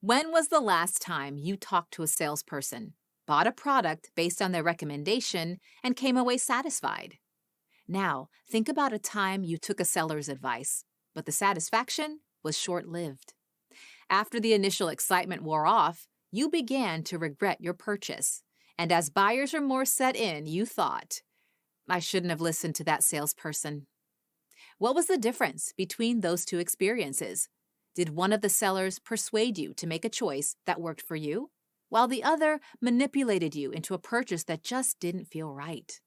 When was the last time you talked to a salesperson, bought a product based on their recommendation, and came away satisfied? Now, think about a time you took a seller's advice, but the satisfaction was short lived. After the initial excitement wore off, you began to regret your purchase. And as buyer's remorse set in, you thought, I shouldn't have listened to that salesperson. What was the difference between those two experiences? Did one of the sellers persuade you to make a choice that worked for you, while the other manipulated you into a purchase that just didn't feel right?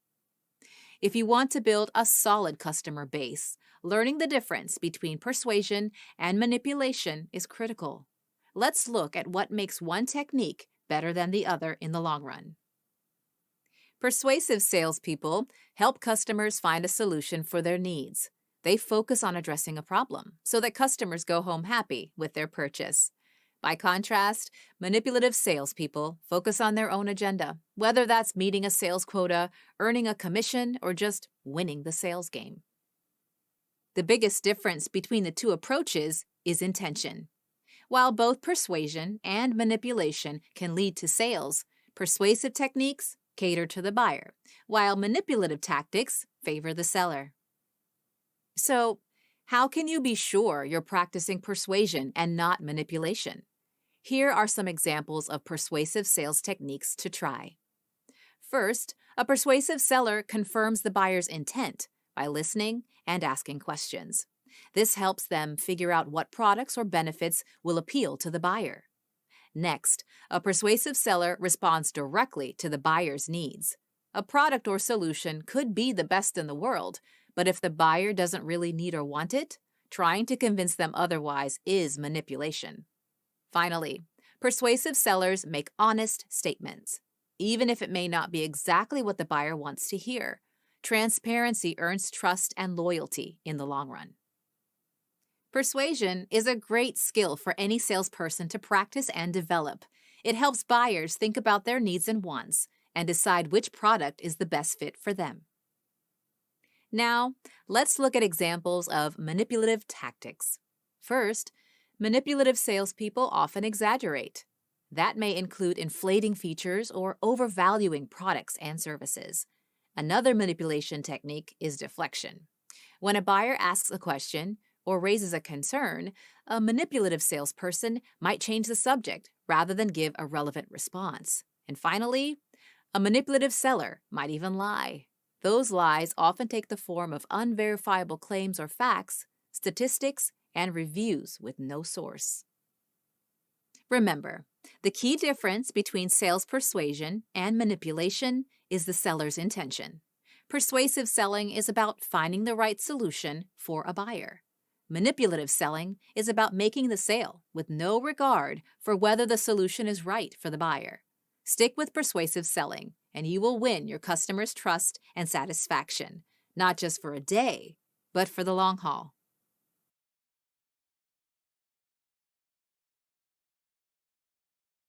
If you want to build a solid customer base, learning the difference between persuasion and manipulation is critical. Let's look at what makes one technique better than the other in the long run. Persuasive salespeople help customers find a solution for their needs. They focus on addressing a problem so that customers go home happy with their purchase. By contrast, manipulative salespeople focus on their own agenda, whether that's meeting a sales quota, earning a commission, or just winning the sales game. The biggest difference between the two approaches is intention. While both persuasion and manipulation can lead to sales, persuasive techniques cater to the buyer, while manipulative tactics favor the seller. So, how can you be sure you're practicing persuasion and not manipulation? Here are some examples of persuasive sales techniques to try. First, a persuasive seller confirms the buyer's intent by listening and asking questions. This helps them figure out what products or benefits will appeal to the buyer. Next, a persuasive seller responds directly to the buyer's needs. A product or solution could be the best in the world, but if the buyer doesn't really need or want it, trying to convince them otherwise is manipulation. Finally, persuasive sellers make honest statements. Even if it may not be exactly what the buyer wants to hear, transparency earns trust and loyalty in the long run. Persuasion is a great skill for any salesperson to practice and develop. It helps buyers think about their needs and wants and decide which product is the best fit for them. Now, let's look at examples of manipulative tactics. First, manipulative salespeople often exaggerate. That may include inflating features or overvaluing products and services. Another manipulation technique is deflection. When a buyer asks a question or raises a concern, a manipulative salesperson might change the subject rather than give a relevant response. And finally, a manipulative seller might even lie. Those lies often take the form of unverifiable claims or facts, statistics, and reviews with no source. Remember, the key difference between sales persuasion and manipulation is the seller's intention. Persuasive selling is about finding the right solution for a buyer. Manipulative selling is about making the sale with no regard for whether the solution is right for the buyer. Stick with persuasive selling, and you will win your customers' trust and satisfaction, not just for a day, but for the long haul.